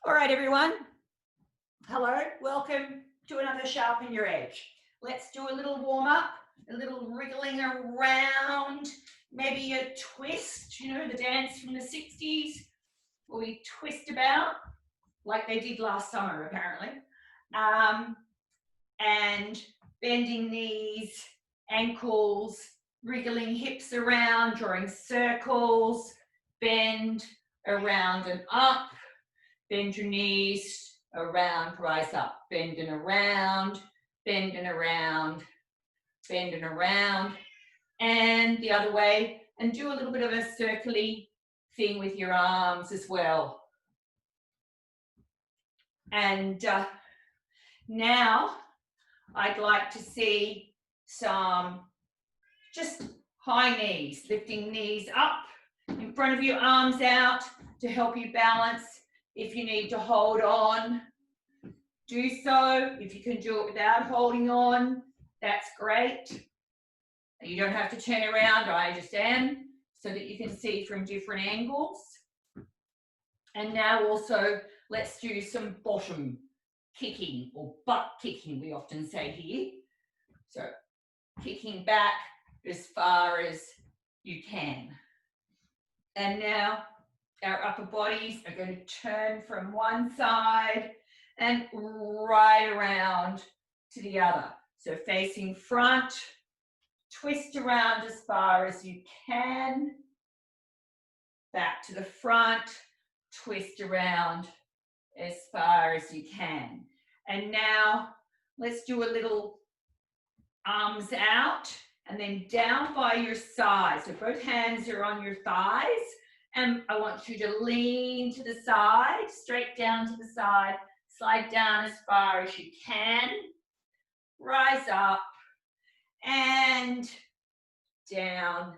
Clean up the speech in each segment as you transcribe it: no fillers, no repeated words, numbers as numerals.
All right, everyone. Hello, welcome to another Sharpen Your Edge. Let's do a little warm up, a little wriggling around, maybe a twist, you know, the dance from the 60s, where we twist about, like they did last summer, apparently. And bending knees, ankles, wriggling hips around, drawing circles, bend around and up. Bend your knees, around, rise up, bend and around, bend and around, bend and around, and the other way, and do a little bit of a circly thing with your arms as well. And now I'd like to see some just high knees, lifting knees up in front of you, arms out to help you balance. If you need to hold on, do so. If you can do it without holding on, that's great. You don't have to turn around, I just am, so that you can see from different angles. And now also, let's do some bottom kicking or butt kicking, we often say here. So kicking back as far as you can. And now our upper bodies are going to turn from one side and right around to the other. So facing front, twist around as far as you can, back to the front, twist around as far as you can. And now let's do a little arms out and then down by your sides. So both hands are on your thighs. And I want you to lean to the side, straight down to the side, slide down as far as you can, rise up and down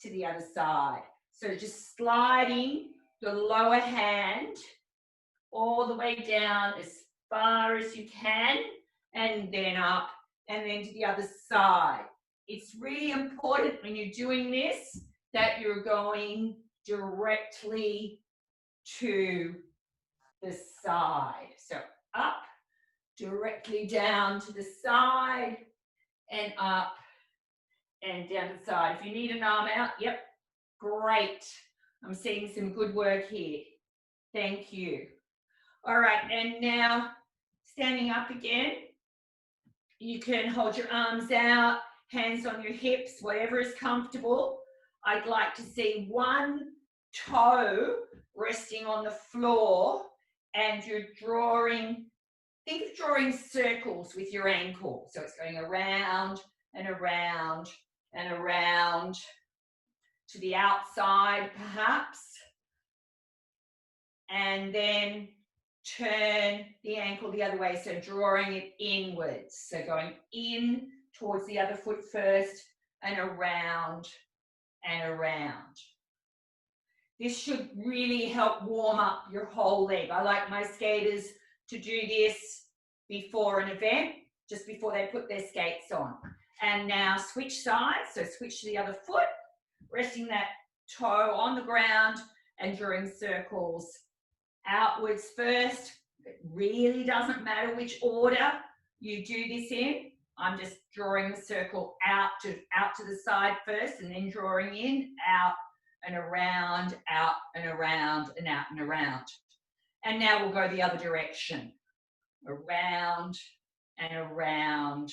to the other side. So just sliding the lower hand all the way down as far as you can and then up and then to the other side. It's really important when you're doing this that you're going directly to the side. So up, directly down to the side, and up and down to the side. If you need an arm out, yep, great. I'm seeing some good work here. Thank you. All right, and now standing up again. You can hold your arms out, hands on your hips, whatever is comfortable. I'd like to see one toe resting on the floor and you're drawing, think of drawing circles with your ankle. So it's going around and around and around to the outside perhaps. And then turn the ankle the other way, so drawing it inwards. So going in towards the other foot first and around and around. This should really help warm up your whole leg. I like my skaters to do this before an event, just before they put their skates on. And now switch sides, so switch to the other foot, resting that toe on the ground and drawing circles outwards first. It really doesn't matter which order you do this in. I'm just drawing the circle out to the side first and then drawing in, out and around, out and around and out and around. And now we'll go the other direction. Around and around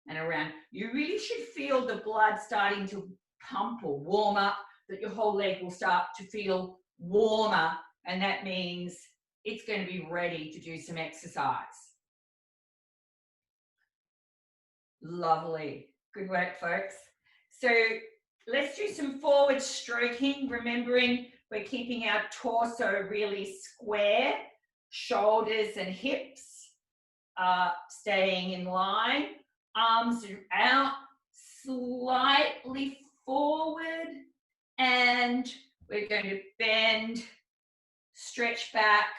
and around. You really should feel the blood starting to pump or warm up, that your whole leg will start to feel warmer, and that means it's going to be ready to do some exercise. Lovely. Good work, folks. So let's do some forward stroking, remembering we're keeping our torso really square, shoulders and hips staying in line, arms are out, slightly forward, and we're going to bend, stretch back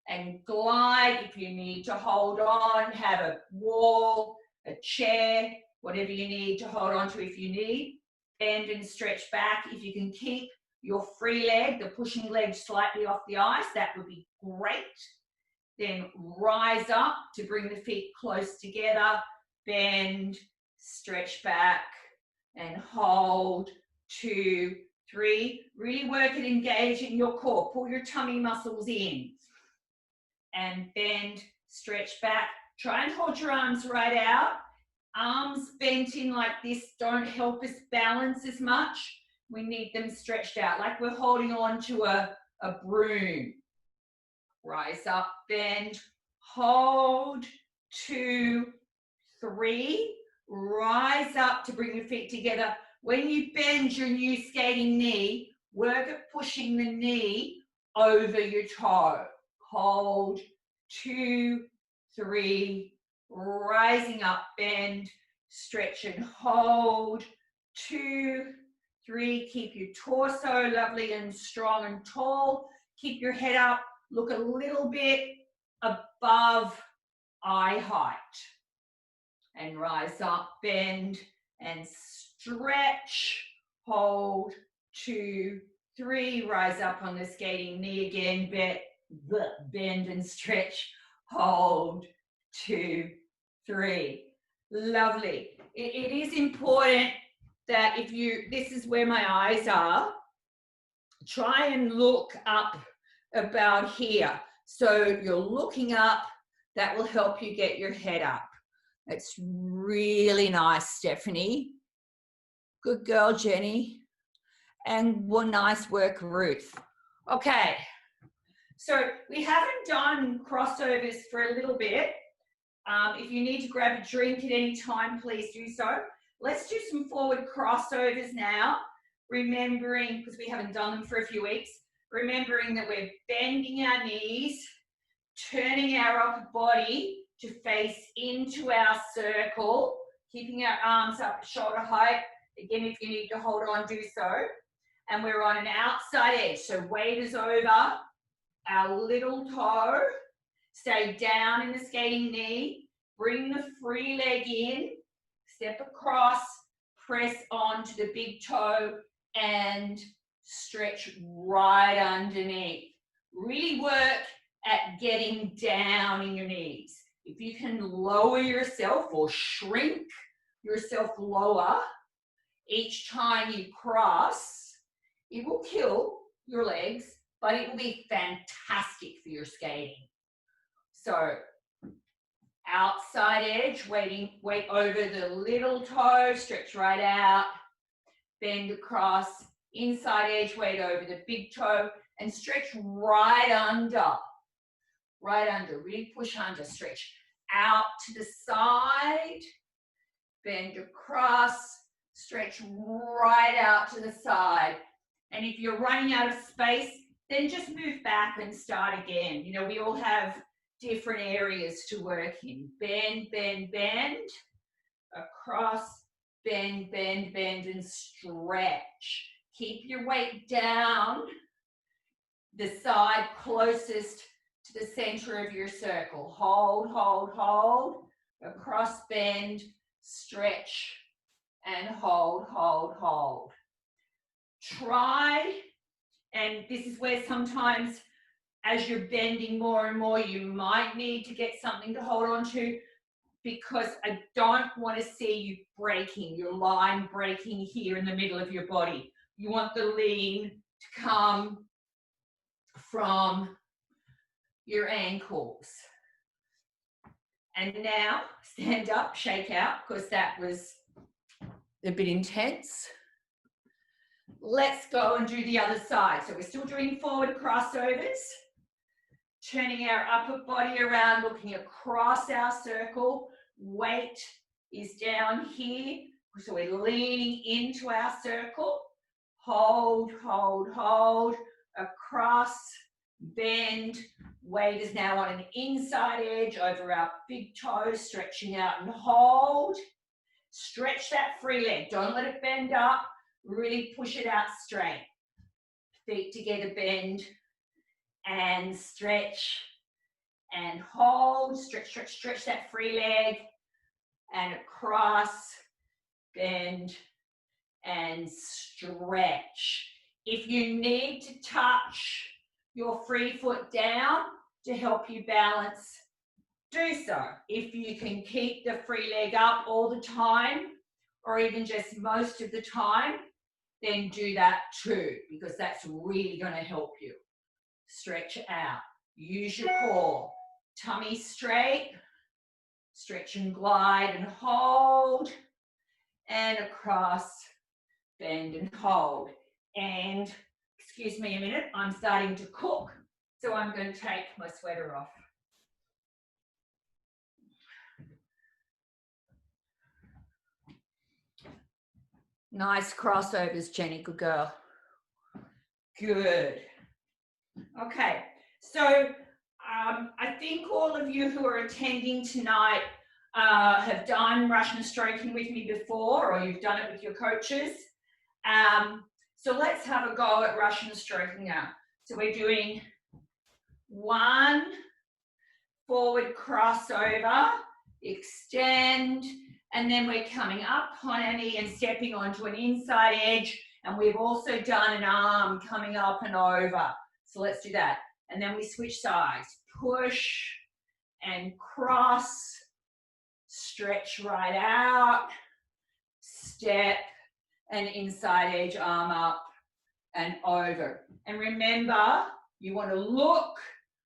and glide. If you need to hold on, have a wall, a chair, whatever you need to hold on to if you need. Bend and stretch back. If you can keep your free leg, the pushing leg slightly off the ice. That would be great. Then rise up to bring the feet close together, bend, stretch back, and hold. 2, 3. Really work at engaging your core. Pull your tummy muscles in. And bend, stretch back. Try and hold your arms right out. Arms bent in like this don't help us balance as much. We need them stretched out, like we're holding on to a broom. Rise up, bend, hold. 2, 3. Rise up to bring your feet together. When you bend your new skating knee, work at pushing the knee over your toe. Hold. 2, 3. Rising up, bend, stretch and hold. 2, 3. Keep your torso lovely and strong and tall. Keep your head up. Look a little bit above eye height. And rise up, bend, and stretch. Hold. 2, 3. Rise up on the skating knee again. Bend and stretch. Hold. 2, 3. Lovely. It is important that if you, this is where my eyes are, try and look up about here. So you're looking up, that will help you get your head up. It's really nice, Stephanie. Good girl, Jenny. And nice work, Ruth. Okay, so we haven't done crossovers for a little bit. If you need to grab a drink at any time, please do so. Let's do some forward crossovers now, remembering, because we haven't done them for a few weeks, remembering that we're bending our knees, turning our upper body to face into our circle, keeping our arms up shoulder height. Again, if you need to hold on, do so. And we're on an outside edge, so weight is over our little toe. Stay down in the skating knee. Bring the free leg in. Step across. Press onto the big toe and stretch right underneath. Really work at getting down in your knees. If you can lower yourself or shrink yourself lower each time you cross, it will kill your legs, but it will be fantastic for your skating. So, outside edge, weight over the little toe, stretch right out, bend across, inside edge, weight over the big toe, and stretch right under, really push under, stretch out to the side, bend across, stretch right out to the side. And if you're running out of space, then just move back and start again. You know, we all have different areas to work in. Bend, bend, bend, across, bend, bend, bend, and stretch. Keep your weight down, the side closest to the center of your circle. Hold, hold, hold, across, bend, stretch, and hold, hold, hold. Try, and this is where sometimes as you're bending more and more, you might need to get something to hold on to, because I don't want to see you breaking, your line breaking here in the middle of your body. You want the lean to come from your ankles. And now stand up, shake out, because that was a bit intense. Let's go and do the other side. So we're still doing forward crossovers, turning our upper body around, looking across our circle. Weight is down here, so we're leaning into our circle. Hold, hold, hold, across, bend. Weight is now on an inside edge over our big toe, stretching out and hold. Stretch that free leg, don't let it bend up. Really push it out straight. Feet together, bend and stretch and hold. Stretch, stretch, stretch that free leg and across, bend and stretch. If you need to touch your free foot down to help you balance, do so. If you can keep the free leg up all the time, or even just most of the time, then do that too, because that's really going to help you. Stretch out. Use your core. Tummy straight. Stretch and glide and hold. And across, bend and hold. And, excuse me a minute, I'm starting to cook, so I'm going to take my sweater off. Nice crossovers, Jenny, good girl. Good. Okay, so I think all of you who are attending tonight have done Russian stroking with me before, or you've done it with your coaches. So let's have a go at Russian stroking now. So we're doing one forward crossover, extend, and then we're coming up on our knee and stepping onto an inside edge, and we've also done an arm coming up and over. So let's do that. And then we switch sides. Push and cross, stretch right out, step, and inside edge, arm up and over. And remember, you want to look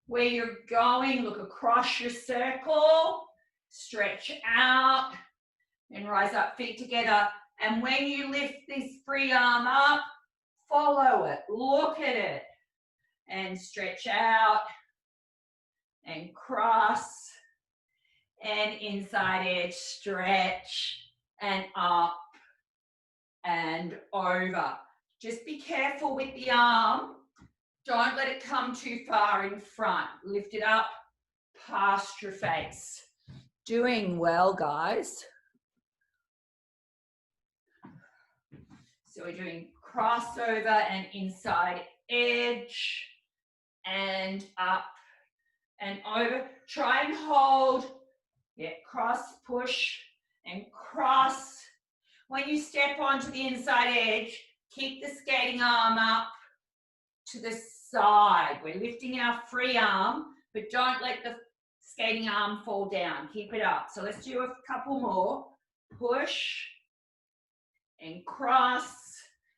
where you're going, look across your circle, stretch out, and rise up, feet together. And when you lift this free arm up, follow it, look at it, and stretch out, and cross, and inside edge, stretch, and up, and over. Just be careful with the arm. Don't let it come too far in front. Lift it up past your face. Doing well, guys. So we're doing crossover and inside edge and up and over. Try and hold. Yeah, cross, push, and cross. When you step onto the inside edge, keep the skating arm up to the side. We're lifting our free arm, but don't let the skating arm fall down. Keep it up. So let's do a couple more. Push and cross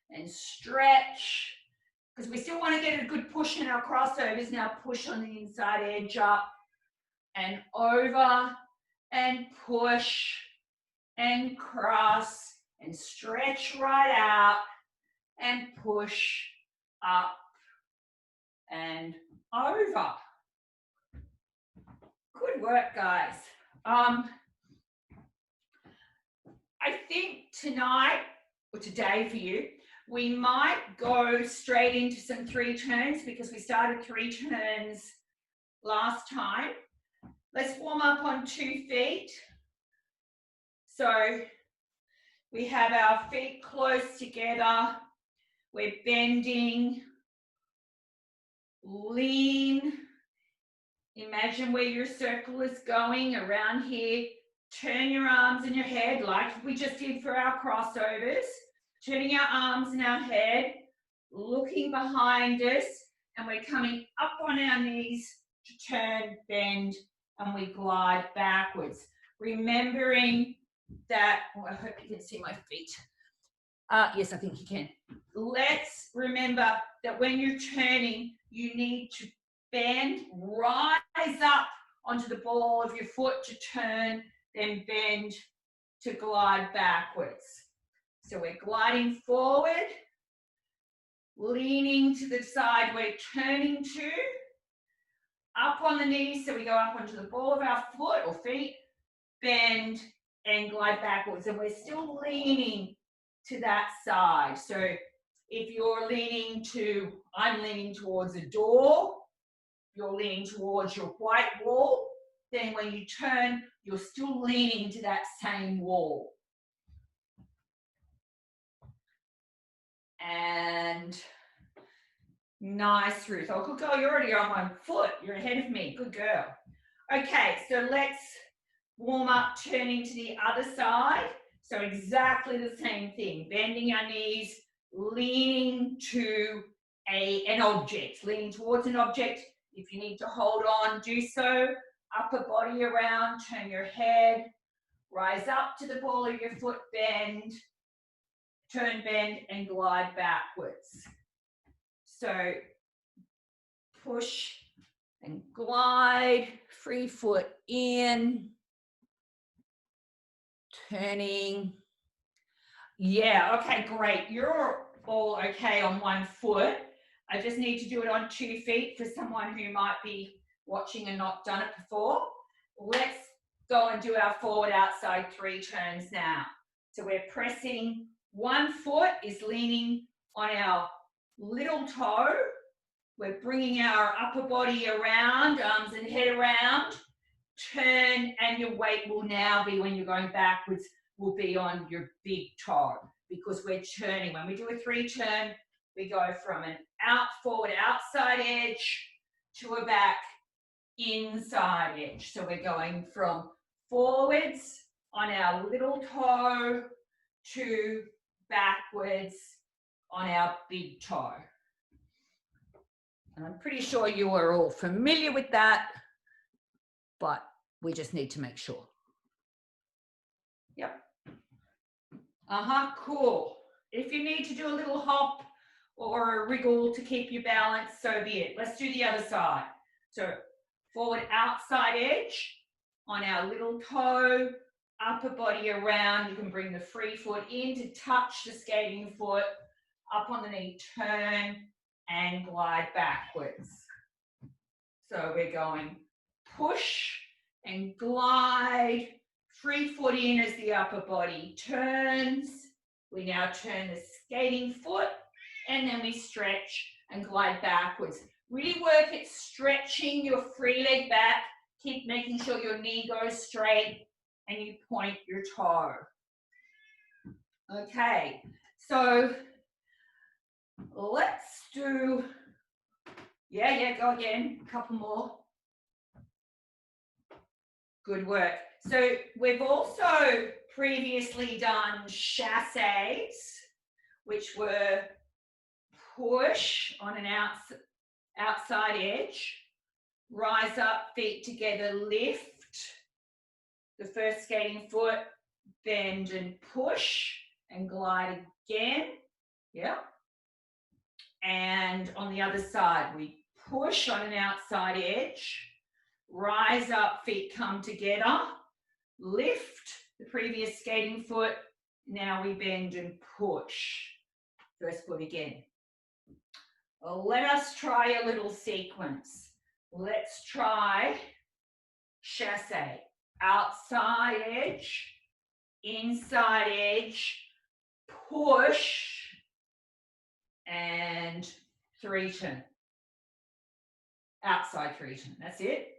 and stretch, because we still want to get a good push in our crossovers. Now push on the inside edge, up and over, and push and cross and stretch right out and push up and over. Good work, guys. I think tonight, or today for you, we might go straight into some 3 turns, because we started 3 turns last time. Let's warm up on 2 feet. So we have our feet close together. We're bending. Lean. Imagine where your circle is going around here. Turn your arms and your head like we just did for our crossovers. Turning our arms and our head, looking behind us, and we're coming up on our knees to turn, bend, and we glide backwards. Remembering that, oh, I hope you can see my feet. Yes, I think you can. Let's remember that when you're turning, you need to bend, rise up onto the ball of your foot to turn, then bend to glide backwards. So we're gliding forward, leaning to the side we're turning to, up on the knees, so we go up onto the ball of our foot or feet, bend and glide backwards. And we're still leaning to that side. So if you're leaning to, I'm leaning towards a door, you're leaning towards your white wall, then when you turn, you're still leaning to that same wall. And nice, Ruth. Oh, good girl, you're already on my foot. You're ahead of me. Good girl. Okay, so let's warm up, turning to the other side. So exactly the same thing. Bending our knees, leaning to an object, leaning towards an object. If you need to hold on, do so. Upper body around, turn your head, rise up to the ball of your foot, bend, turn, bend, and glide backwards. So push and glide, free foot in, turning. Yeah, okay, great. You're all okay on one foot. I just need to do it on 2 feet for someone who might be watching and not done it before. Let's go and do our forward outside 3 turns now. So we're pressing, one foot is leaning on our little toe. We're bringing our upper body around, arms and head around. Turn, and your weight will now be, when you're going backwards, will be on your big toe, because we're turning. When we do a 3 turn, we go from an forward outside edge to a back inside edge. So we're going from forwards on our little toe to backwards on our big toe. And I'm pretty sure you are all familiar with that, but we just need to make sure. Yep. Cool. If you need to do a little hop or a wriggle to keep you balanced, so be it. Let's do the other side. So forward outside edge on our little toe, upper body around. You can bring the free foot in to touch the skating foot, up on the knee, turn and glide backwards. So we're going push and glide, free foot in as the upper body turns. We now turn the skating foot and then we stretch and glide backwards. Really work at stretching your free leg back. Keep making sure your knee goes straight and you point your toe. Okay, so let's do, go again, a couple more. Good work. So we've also previously done chassés, which were push on an outside edge, rise up, feet together, lift the first skating foot, bend and push and glide again. Yeah. And on the other side, we push on an outside edge, rise up, feet come together, lift the previous skating foot, now we bend and push. First foot again. Let us try a little sequence. Let's try chassé. Outside edge, inside edge, push, and 3 turn. Outside 3 turn, that's it.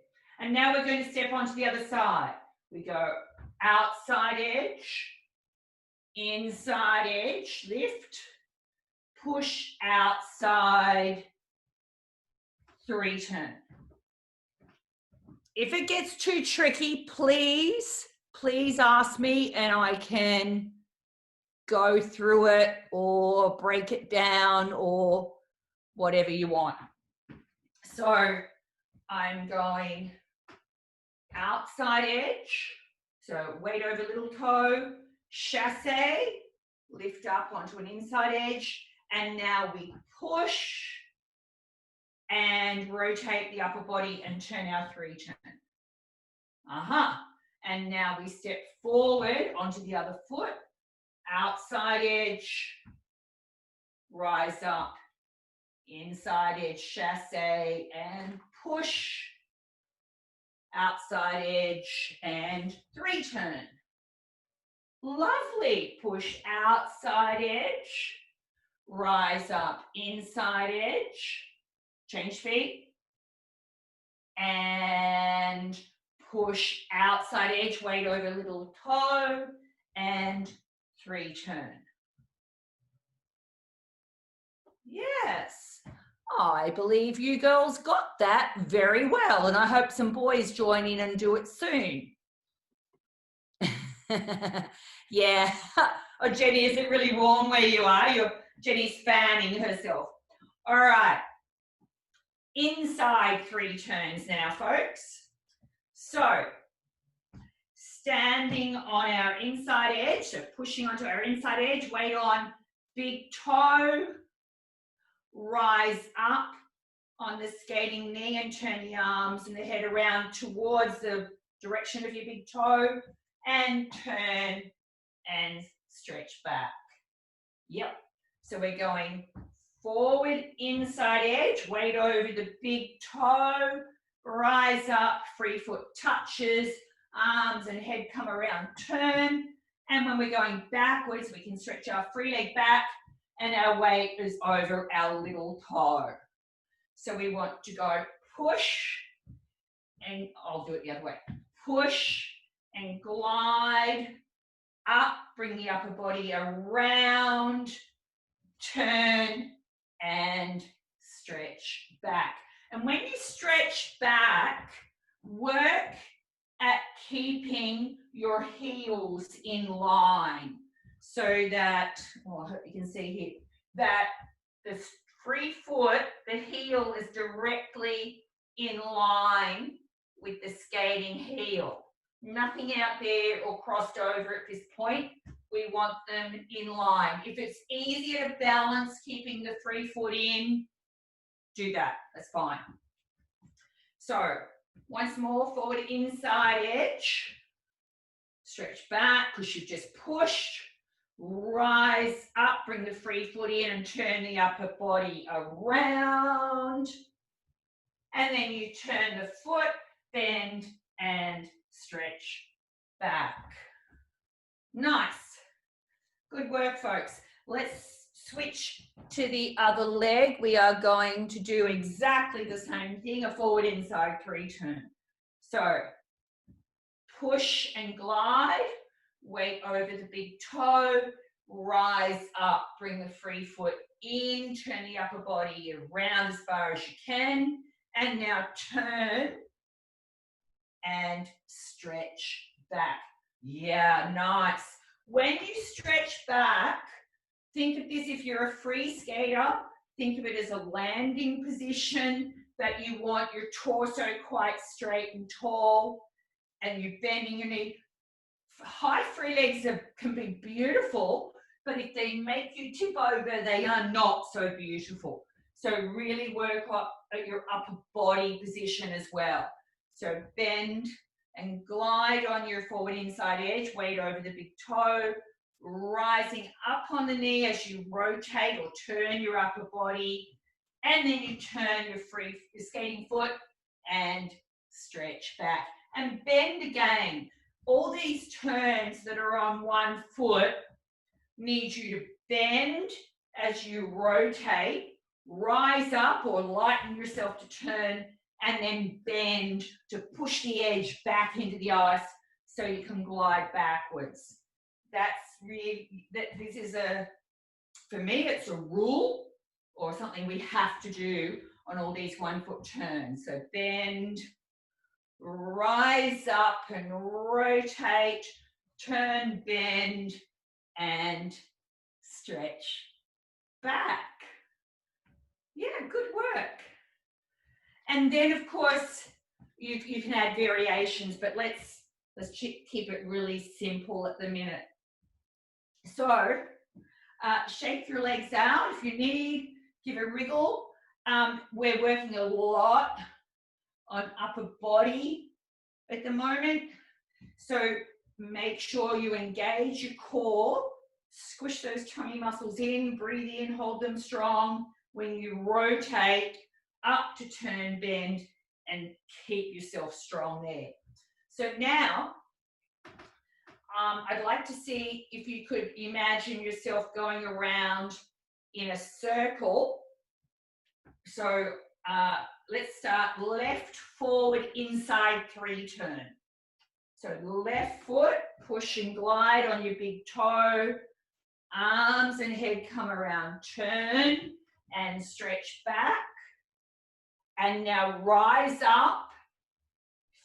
And now we're going to step onto the other side. We go outside edge, inside edge, lift, push outside, 3 turn. If it gets too tricky, please ask me and I can go through it or break it down or whatever you want. So I'm going outside edge, so weight over little toe, chassé, lift up onto an inside edge, and now we push and rotate the upper body and turn our 3 turn. And now we step forward onto the other foot, outside edge, rise up, inside edge, chassé, and push, outside edge, and 3 turn. Lovely. Push outside edge, rise up, inside edge, change feet, and push outside edge, weight over little toe, and 3 turn. Yes, I believe you girls got that very well, and I hope some boys join in and do it soon. Yeah. Oh, Jenny, is it really warm where you are? Jenny's fanning herself. All right. Inside 3 turns now, folks. So, standing on our inside edge, so pushing onto our inside edge, weight on big toe, rise up on the skating knee and turn the arms and the head around towards the direction of your big toe and turn and stretch back. Yep. So we're going forward, inside edge, weight over the big toe, rise up, free foot touches, arms and head come around, turn. And when we're going backwards, we can stretch our free leg back and our weight is over our little toe. So we want to go push, and I'll do it the other way. Push and glide up, bring the upper body around, turn and stretch back. And when you stretch back, work at keeping your heels in line so that, oh, I hope you can see here, that the free foot, the heel is directly in line with the skating heel. Nothing out there or crossed over at this point. We want them in line. If it's easier to balance keeping the free foot in, do that. That's fine. So, once more, forward inside edge. Stretch back because you've just pushed. Rise up, bring the free foot in and turn the upper body around. And then you turn the foot, bend and stretch back. Nice. Good work, folks. Let's switch to the other leg. We are going to do exactly the same thing, a forward inside 3 turn. So push and glide, weight over the big toe, rise up, bring the free foot in, turn the upper body around as far as you can, and now turn and stretch back. Yeah, nice. When you stretch back, think of this, if you're a free skater, think of it as a landing position that you want your torso quite straight and tall, and you're bending your knee. High free legs can be beautiful, but if they make you tip over, they are not so beautiful. So really work up at your upper body position as well. So bend and glide on your forward inside edge, weight over the big toe, rising up on the knee as you rotate or turn your upper body, and then you turn your skating foot and stretch back. And bend again. All these turns that are on one foot need you to bend as you rotate, rise up or lighten yourself to turn, and then bend to push the edge back into the ice so you can glide backwards. That's really, this is for me, it's a rule or something we have to do on all these 1 foot turns. So bend, rise up and rotate, turn, bend, and stretch back. Yeah, good work. And then, of course, you can add variations, but let's keep it really simple at the minute. So, shake your legs out if you need, give a wriggle. We're working a lot on upper body at the moment, so make sure you engage your core, squish those tummy muscles in, breathe in, hold them strong. When you rotate, up to turn, bend, and keep yourself strong there. So now, I'd like to see if you could imagine yourself going around in a circle. So let's start left forward inside 3 turn. So left foot, push and glide on your big toe, arms and head come around, turn and stretch back. And now rise up,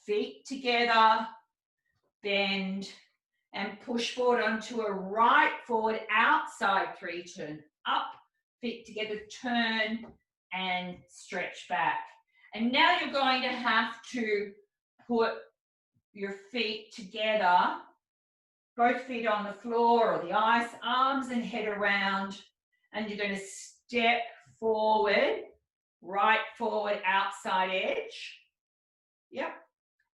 feet together, bend, and push forward onto a right forward outside 3 turn. Up, feet together, turn and stretch back. And now you're going to have to put your feet together, both feet on the floor or the ice, arms and head around, and you're going to step forward, right forward, outside edge. Yep.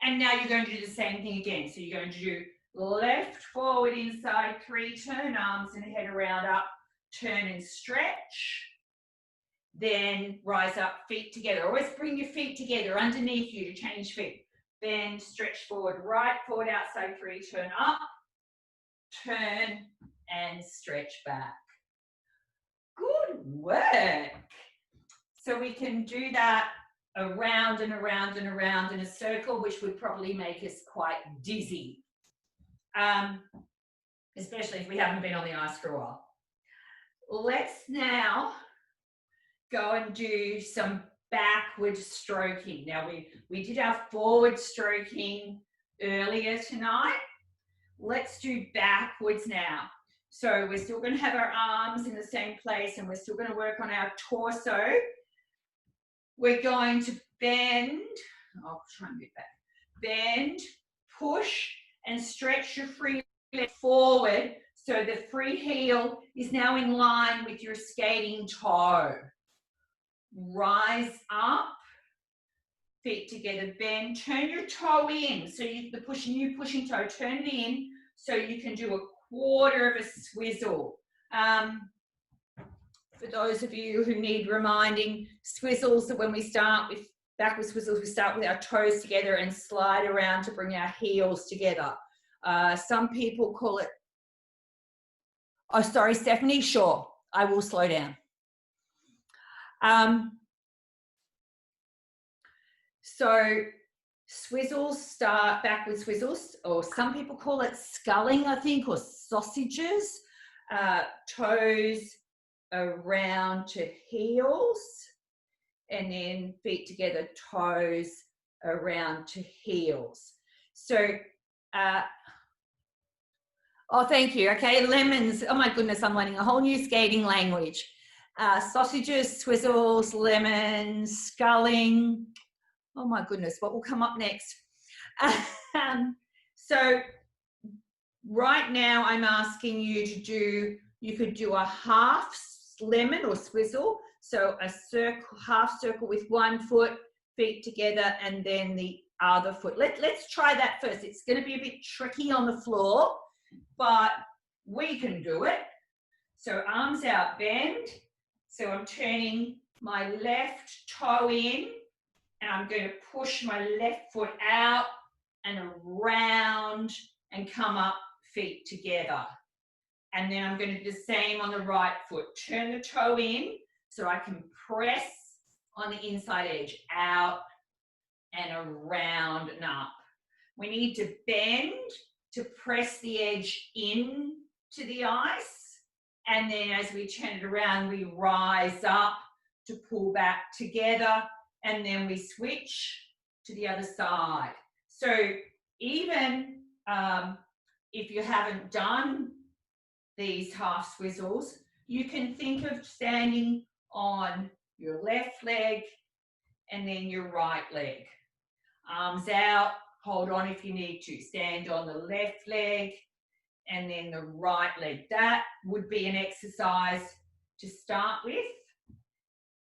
And now you're going to do the same thing again. So you're going to do left, forward, inside, 3, turn arms and head around, up, turn and stretch. Then rise up, feet together. Always bring your feet together underneath you to change feet. Bend, stretch forward, right, forward, outside, 3, turn up, turn and stretch back. Good work. So we can do that around and around and around in a circle, which would probably make us quite dizzy, especially if we haven't been on the ice for a while. Let's now go and do some backward stroking. Now we did our forward stroking earlier tonight. Let's do backwards now. So we're still going to have our arms in the same place and we're still going to work on our torso. We're going to bend, I'll try and get back, bend, push and stretch your free leg forward so the free heel is now in line with your skating toe. Rise up, feet together, bend, turn your toe in. So the pushing toe, turn it in so you can do a quarter of a swizzle. For those of you who need reminding, swizzles that when we start with backward swizzles, we start with our toes together and slide around to bring our heels together. Some people call it, oh, sorry, Stephanie, sure, I will slow down. So swizzles start, backward swizzles, or some people call it sculling, I think, or sausages, toes around to heels, and then feet together, toes around to heels. So, oh, thank you. Okay, lemons. Oh my goodness, I'm learning a whole new skating language. Sausages, swizzles, lemons, sculling. Oh my goodness, what will come up next? So right now I'm asking you to do, you could do a half lemon or swizzle. So a circle, half circle with one foot, feet together, and then the other foot. Let's try that first. It's going to be a bit tricky on the floor, but we can do it. So arms out, bend. So I'm turning my left toe in, and I'm going to push my left foot out and around and come up, feet together. And then I'm going to do the same on the right foot. Turn the toe in so I can press on the inside edge, out and around and up. We need to bend to press the edge in to the ice. And then as we turn it around, we rise up to pull back together. And then we switch to the other side. So even if you haven't done these half swizzles, you can think of standing on your left leg and then your right leg. Arms out, hold on if you need to. Stand on the left leg and then the right leg. That would be an exercise to start with.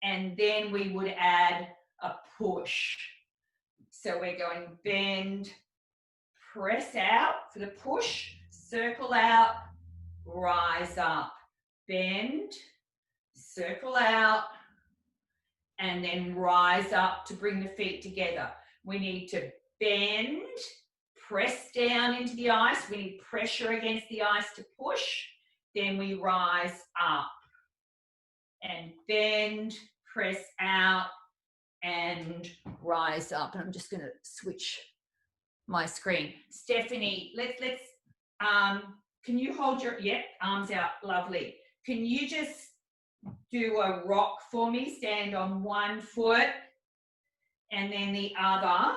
And then we would add a push. So we're going bend, press out for the push, circle out, rise up, bend, circle out, and then rise up to bring the feet together. We need to bend, press down into the ice. We need pressure against the ice to push. Then we rise up and bend, press out and rise up. And I'm just going to switch my screen. Stephanie, let's can you hold your, arms out, lovely. Can you just do a rock for me? Stand on one foot and then the other.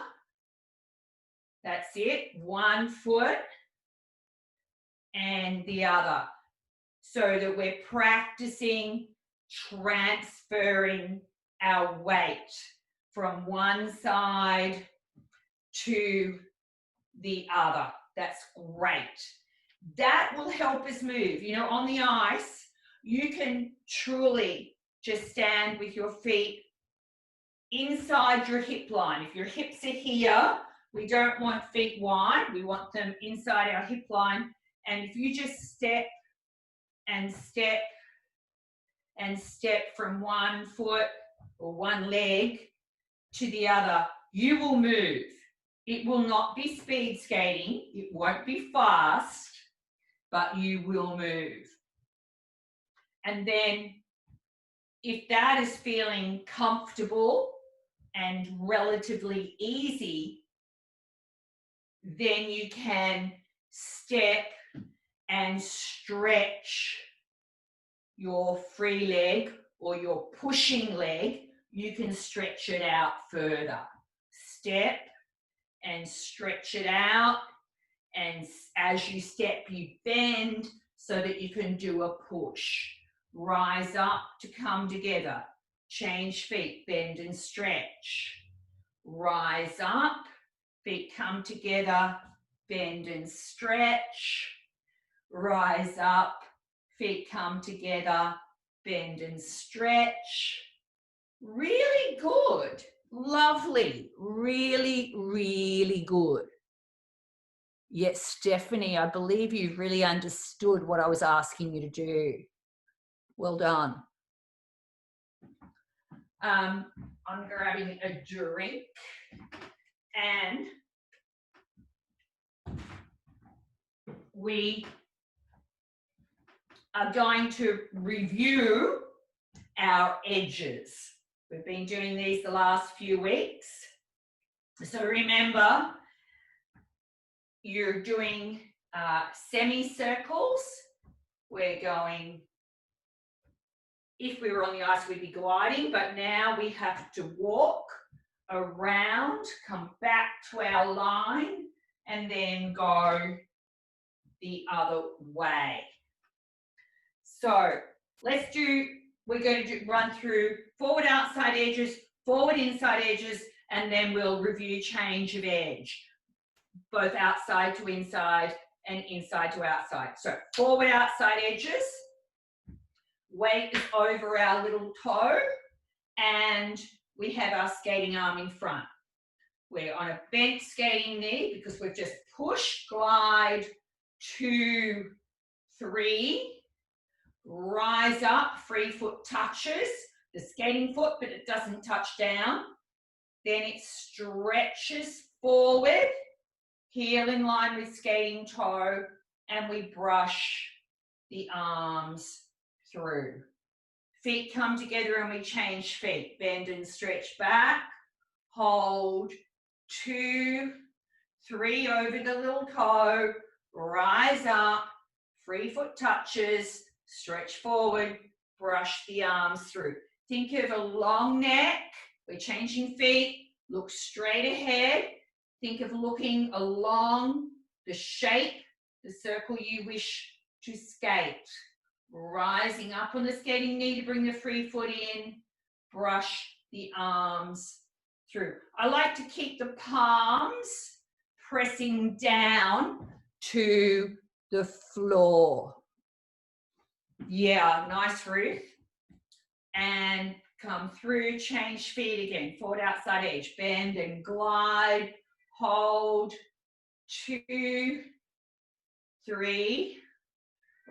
That's it, one foot and the other. So that we're practicing transferring our weight from one side to the other. That's great. That will help us move. You know, on the ice, you can truly just stand with your feet inside your hip line. If your hips are here, we don't want feet wide. We want them inside our hip line. And if you just step and step and step from one foot or one leg to the other, you will move. It will not be speed skating. It won't be fast, but you will move. And then if that is feeling comfortable and relatively easy, then you can step and stretch your free leg or your pushing leg. You can stretch it out further. Step and stretch it out, and as you step, you bend so that you can do a push. Rise up to come together. Change feet, bend and stretch. Rise up, feet come together, bend and stretch. Rise up, feet come together, bend and stretch. Really good. Lovely. Really, really good. Yes, Stephanie, I believe you've really understood what I was asking you to do. Well done. I'm grabbing a drink and we are going to review our edges. We've been doing these the last few weeks. So remember, you're doing semicircles. We're going, if we were on the ice, we'd be gliding, but now we have to walk around, come back to our line, and then go the other way. So let's do, we're going to run through forward outside edges, forward inside edges, and then we'll review change of edge, both outside to inside and inside to outside. So forward outside edges, weight is over our little toe, and we have our skating arm in front. We're on a bent skating knee because we've just pushed, glide, 2, 3, rise up, free foot touches the skating foot, but it doesn't touch down. Then it stretches forward, heel in line with skating toe, and we brush the arms through. Feet come together and we change feet. Bend and stretch back. Hold, 2, 3 over the little toe. Rise up, free foot touches, stretch forward, brush the arms through. Think of a long neck. We're changing feet. Look straight ahead. Think of looking along the shape, the circle you wish to skate. Rising up on the skating knee to bring the free foot in. Brush the arms through. I like to keep the palms pressing down to the floor. Yeah, nice, Ruth. And come through, change feet again. Forward outside edge. Bend and glide. Hold. 2, 3.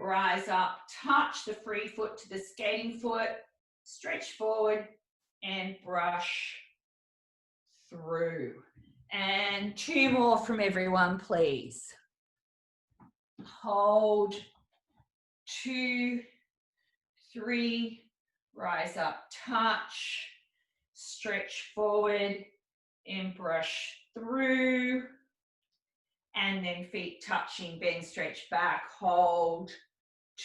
Rise up, touch the free foot to the skating foot. Stretch forward and brush through. And 2 more from everyone, please. Hold. 2, 3. Rise up, touch. Stretch forward and brush through. And then feet touching, bend, stretch back, hold.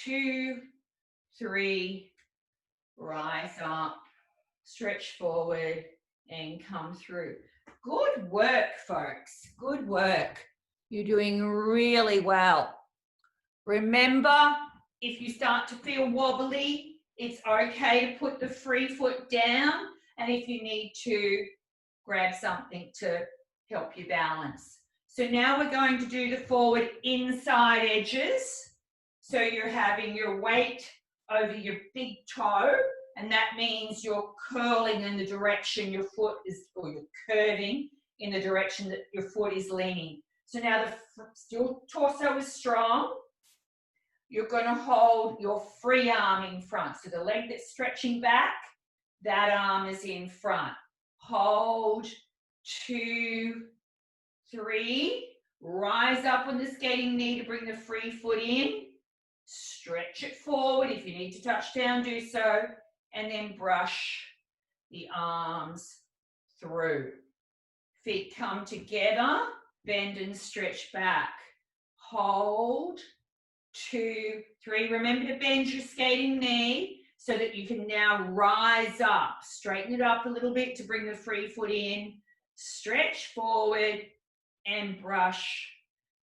2, 3. Rise up, stretch forward and come through. Good work, folks. Good work. You're doing really well. Remember, if you start to feel wobbly, it's okay to put the free foot down, and if you need to, grab something to help you balance. So now we're going to do the forward inside edges. So you're having your weight over your big toe, and that means you're curling in the direction your foot is, or you're curving in the direction that your foot is leaning. So now your torso is strong. You're going to hold your free arm in front. So the leg that's stretching back, that arm is in front. Hold, 2, 3. Rise up on the skating knee to bring the free foot in. Stretch it forward. If you need to touch down, do so. And then brush the arms through. Feet come together. Bend and stretch back. Hold, 2, 3. Remember to bend your skating knee so that you can now rise up. Straighten it up a little bit to bring the free foot in. Stretch forward and brush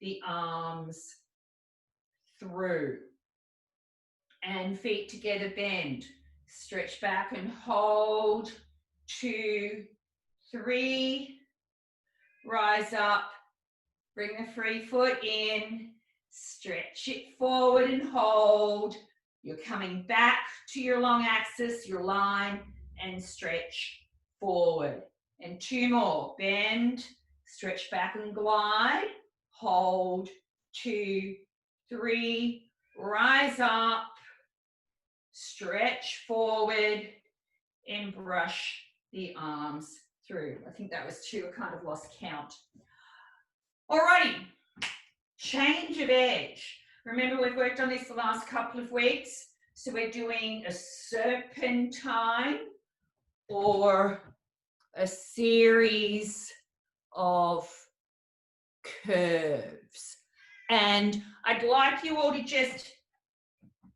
the arms through. And feet together, bend. Stretch back and hold. 2, 3. Rise up. Bring the free foot in. Stretch it forward and hold. You're coming back to your long axis, your line, and stretch forward. And 2 more. Bend, stretch back and glide. Hold, 2, 3. Rise up. Stretch forward and brush the arms through. I think that was 2. I kind of lost count. Alrighty. Change of edge. Remember, we've worked on this the last couple of weeks. So we're doing a serpentine or a series of curves. And I'd like you all to just,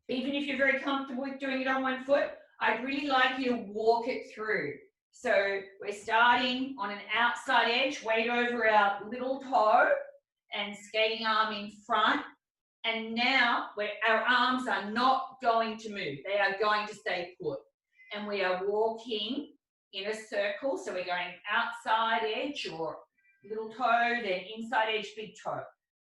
even if you're very comfortable with doing it on one foot, I'd really like you to walk it through. So we're starting on an outside edge, weight over our little toe, and skating arm in front. And now our arms are not going to move. They are going to stay put. And we are walking in a circle. So we're going outside edge or little toe, then inside edge, big toe.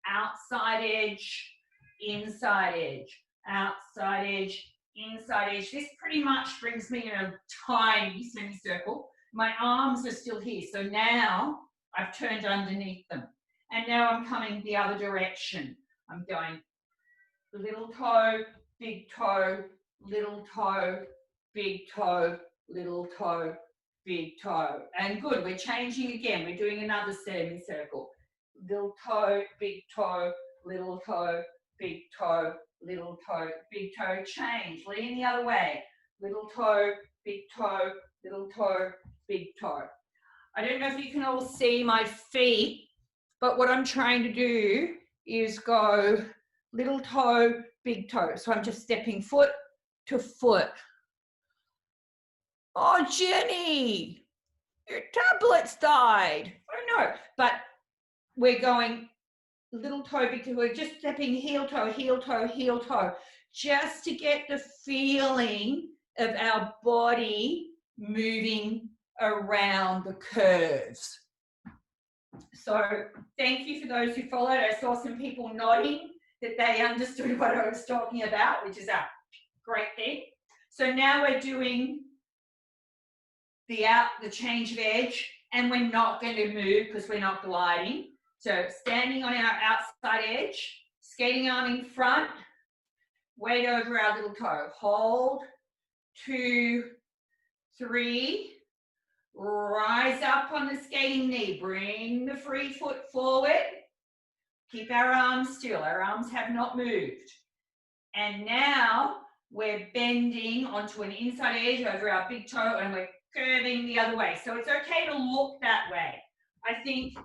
Outside edge, inside edge. Outside edge, inside edge. This pretty much brings me in a tiny semicircle. My arms are still here. So now I've turned underneath them. And now I'm coming the other direction. I'm going little toe, big toe, little toe, big toe, little toe, big toe. And good, we're changing again. We're doing another semicircle. Little toe, big toe, little toe, big toe, little toe, big toe. Change. Lean the other way. Little toe, big toe, little toe, big toe. I don't know if you can all see my feet, but what I'm trying to do is go little toe, big toe. So I'm just stepping foot to foot. Oh, Jenny, your tablet's died. Oh no, but we're going little toe, big toe. We're just stepping heel toe, heel toe, heel toe, just to get the feeling of our body moving around the curves. So thank you for those who followed. I saw some people nodding that they understood what I was talking about, which is a great thing. So now we're doing the change of edge, and we're not going to move because we're not gliding. So standing on our outside edge, skating arm in front, weight over our little toe. Hold, 2, 3. Rise up on the skating knee. Bring the free foot forward. Keep our arms still. Our arms have not moved. And now we're bending onto an inside edge over our big toe, and we're curving the other way. So it's okay to look that way. I think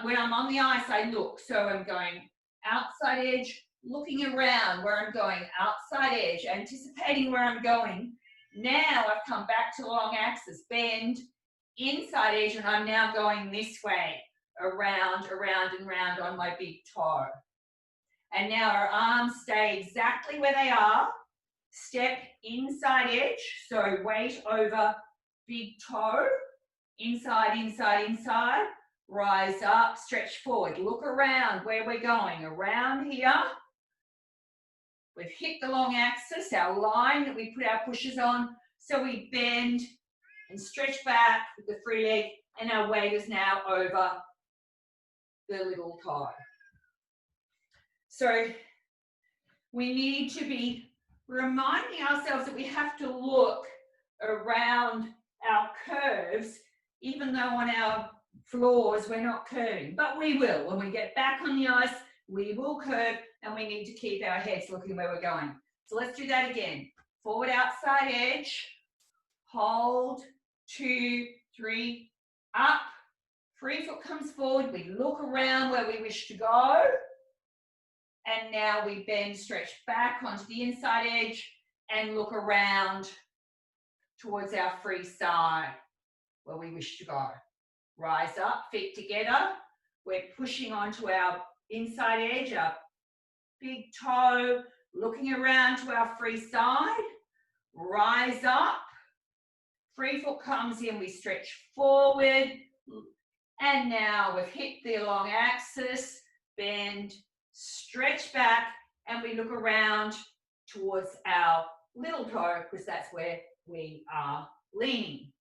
when I'm on the ice, I look. So I'm going outside edge, looking around where I'm going, outside edge, anticipating where I'm going. Now I've come back to the long axis, bend, inside edge, and I'm now going this way, around, around, and round on my big toe. And now our arms stay exactly where they are. step inside edge, so weight over big toe, inside, inside, inside, rise up, stretch forward, look around where we're going, around here. We've hit the long axis, our line that we put our pushers on, so we bend and stretch back with the free leg, and our weight is now over the little toe. So we need to be reminding ourselves that we have to look around our curves, even though on our floors we're not curving, but we will. When we get back on the ice, we will curve, and we need to keep our heads looking where we're going. So let's do that again. Forward outside edge, hold, 2, 3, up, free foot comes forward, we look around where we wish to go, and now we bend, stretch back onto the inside edge, and look around towards our free side where we wish to go. Rise up, feet together, we're pushing onto our inside edge, our big toe, looking around to our free side, rise up, free foot comes in, we stretch forward, and now we've hit the long axis, bend, stretch back, and we look around towards our little toe, because that's where we are leaning.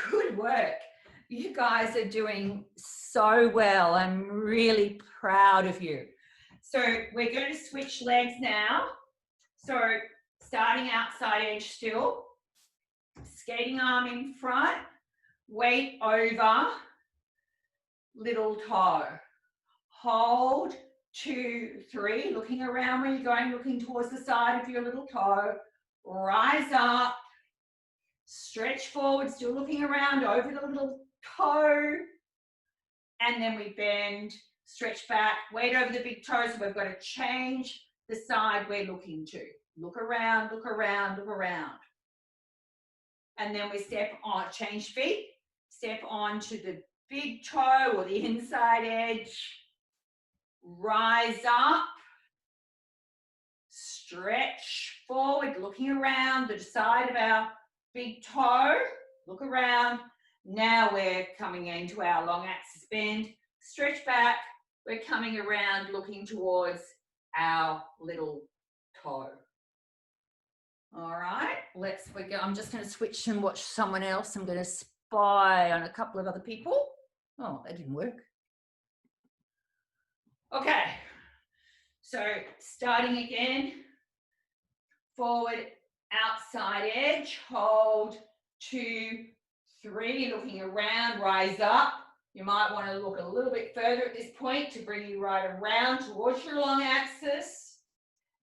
Good work. You guys are doing so well. I'm really proud of you. So we're going to switch legs now. So starting outside edge still, skating arm in front, weight over little toe. Hold, 2, 3, looking around where you're going, looking towards the side of your little toe. Rise up, stretch forward, still looking around over the little toe. And then we bend, stretch back, weight over the big toe. So we've got to change the side we're looking to. Look around, look around, look around. And then we step on, change feet, step onto the big toe or the inside edge. Rise up, stretch forward, looking around the side of our big toe, look around. Now we're coming into our long axis bend, stretch back, we're coming around looking towards our little toe. All right, I'm just going to switch and watch someone else. I'm going to spy on a couple of other people. Oh, that didn't work. Okay, so starting again, forward, outside edge, hold, 2, 3, looking around, rise up. You might want to look a little bit further at this point to bring you right around towards your long axis.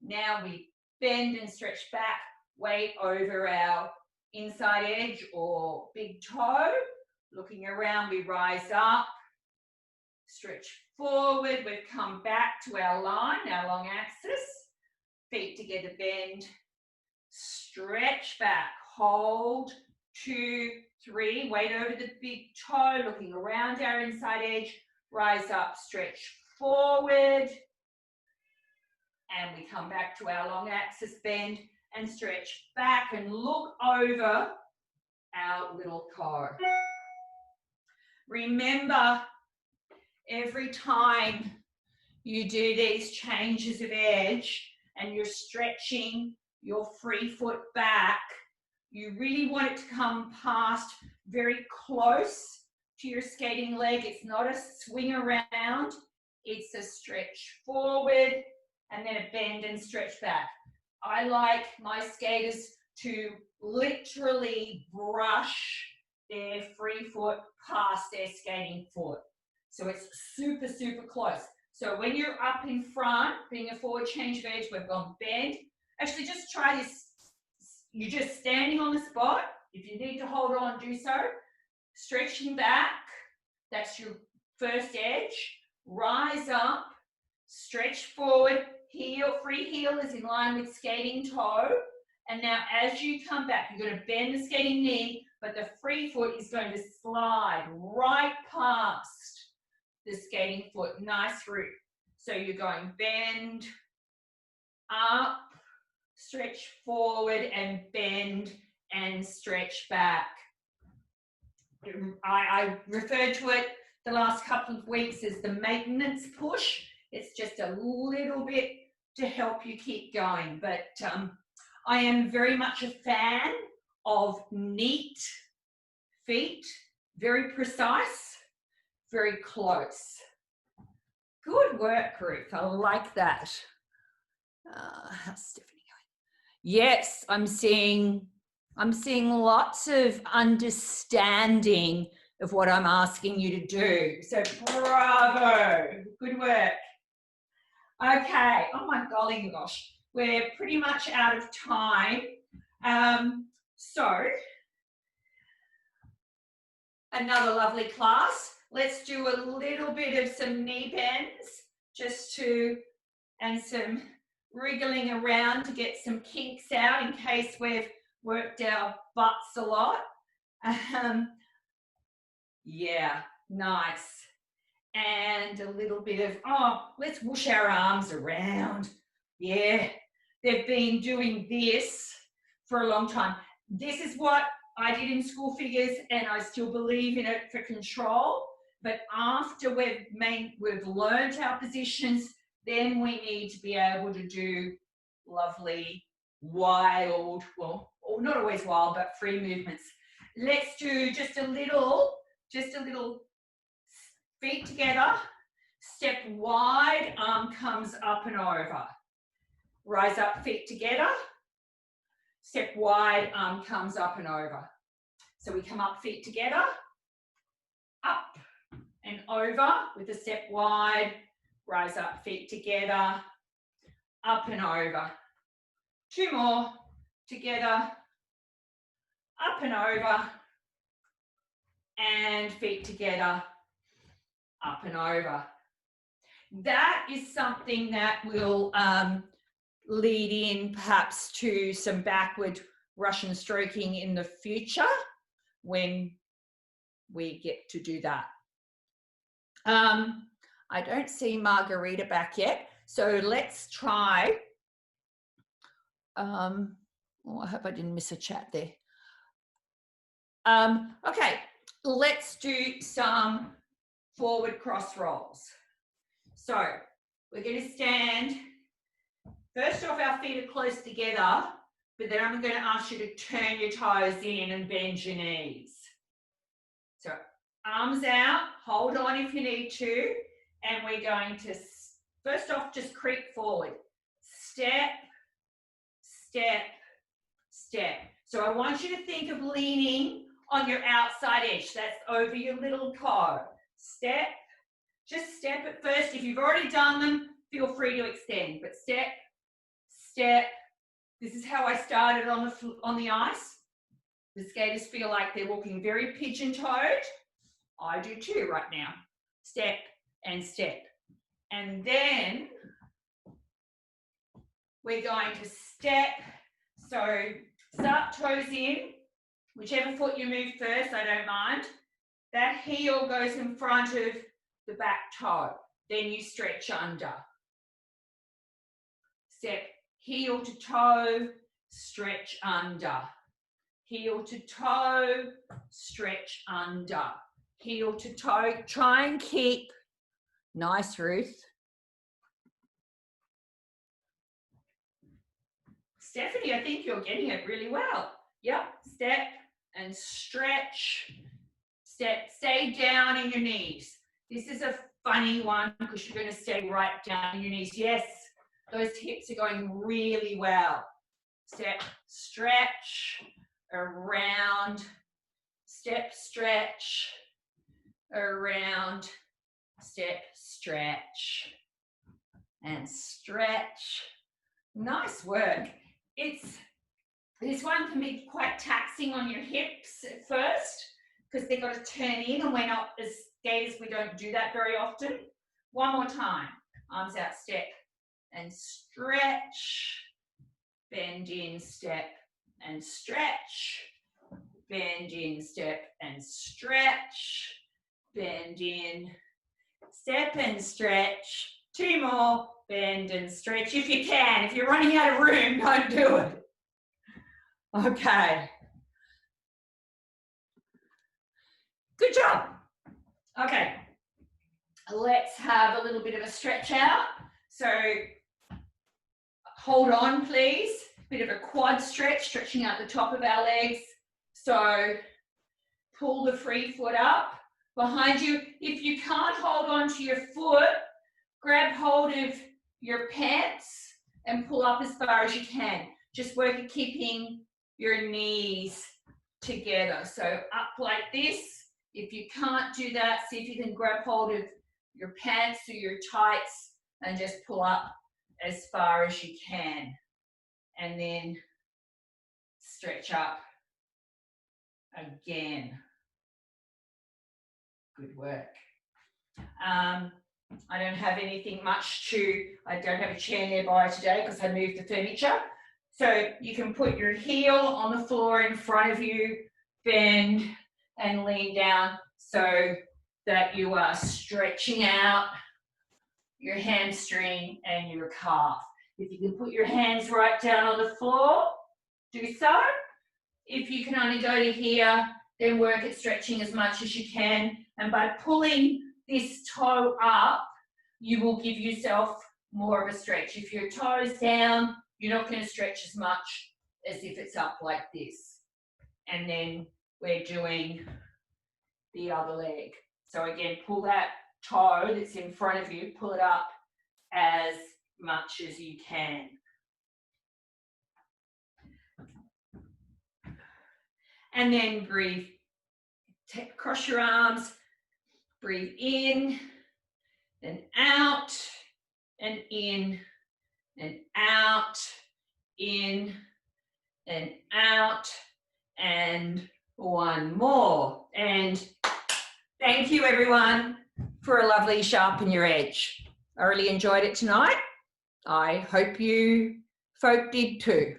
Now we bend and stretch back, weight over our inside edge or big toe. Looking around, we rise up, stretch forward, we've come back to our line, our long axis, feet together, bend, stretch back, hold, 2, 3, weight over the big toe, looking around our inside edge, rise up, stretch forward, and we come back to our long axis, bend and stretch back and look over our little toe. Remember, every time you do these changes of edge and you're stretching your free foot back, you really want it to come past very close to your skating leg. It's not a swing around, it's a stretch forward and then a bend and stretch back. I like my skaters to literally brush their free foot past their skating foot. So it's super, super close. So when you're up in front, being a forward change of edge, we've gone bend. Actually, just try this. You're just standing on the spot. If you need to hold on, do so. Stretching back, that's your first edge. Rise up, stretch forward, heel, free heel is in line with skating toe. And now as you come back, you're going to bend the skating knee, but the free foot is going to slide right past the skating foot. Nice root. So you're going bend, up, stretch forward and bend and stretch back. I referred to it the last couple of weeks as the maintenance push. It's just a little bit to help you keep going, but I am very much a fan of neat feet, very precise, very close. Good work, Ruth. I like that. How's Stephanie going? Yes, I'm seeing lots of understanding of what I'm asking you to do. So bravo, good work. Okay, oh my golly gosh, we're pretty much out of time. So another lovely class. Let's do a little bit of some knee bends and some wriggling around to get some kinks out in case we've worked our butts a lot. Yeah, nice. And a little bit of, let's whoosh our arms around. Yeah, they've been doing this for a long time. This is what I did in school figures, and I still believe in it for control. But after we've learned our positions, then we need to be able to do lovely, wild, well, or not always wild, but free movements. Let's do just a little feet together, step wide, arm comes up and over. Rise up, feet together, step wide, arm comes up and over. So we come up, feet together, up and over with a step wide, rise up, feet together, up and over. Two more, together, up and over, and feet together, up and over. That is something that will lead in perhaps to some backward Russian stroking in the future when we get to do that. I don't see Margarita back yet, so let's try. I hope I didn't miss a chat there. Okay, let's do some forward cross rolls. So we're going to stand. First off, our feet are close together, but then I'm going to ask you to turn your toes in and bend your knees. So arms out, hold on if you need to, and we're going to, first off, just creep forward. Step, step, step. So I want you to think of leaning on your outside edge. That's over your little toe. Step, just step at first. If you've already done them, feel free to extend, but step, step. This is how I started on the ice. The skaters feel like they're walking very pigeon-toed. I do too right now. Step and step. And then we're going to step. So start toes in. Whichever foot you move first, I don't mind. That heel goes in front of the back toe. Then you stretch under. Step heel to toe, stretch under. Heel to toe, stretch under. Heel to toe. Try and keep. Nice, Ruth. Stephanie, I think you're getting it really well. Yep, step and stretch. Step, stay down in your knees. This is a funny one because you're going to stay right down in your knees. Yes, those hips are going really well. Step, stretch, around. Step, stretch, around. Step, stretch, and stretch. Nice work. This one can be quite taxing on your hips at first because they've got to turn in, and we're not, as skaters, we don't do that very often. One more time. Arms out, step and stretch. Bend in, step and stretch. Bend in, step and stretch. Bend in, step and stretch. Two more. bend and stretch if you can. If you're running out of room, don't do it. Okay. Good job. Okay. Let's have a little bit of a stretch out. So hold on, please. Bit of a quad stretch, stretching out the top of our legs. So pull the free foot up behind you. If you can't hold on to your foot, grab hold of your pants and pull up as far as you can. Just work at keeping your knees together. So up like this. If you can't do that, see if you can grab hold of your pants or your tights and just pull up as far as you can. And then stretch up again. Good work. I don't have anything much I don't have a chair nearby today because I moved the furniture. So you can put your heel on the floor in front of you, bend and lean down so that you are stretching out your hamstring and your calf. If you can put your hands right down on the floor, do so. If you can only go to here, then work at stretching as much as you can. And by pulling this toe up, you will give yourself more of a stretch. If your toe is down, you're not going to stretch as much as if it's up like this. And then we're doing the other leg. So again, pull that toe that's in front of you, pull it up as much as you can. And then breathe. Cross your arms, breathe in, and out, and in, and out, in, and out, and one more. And thank you everyone for a lovely Sharpen Your Edge. I really enjoyed it tonight. I hope you folk did too.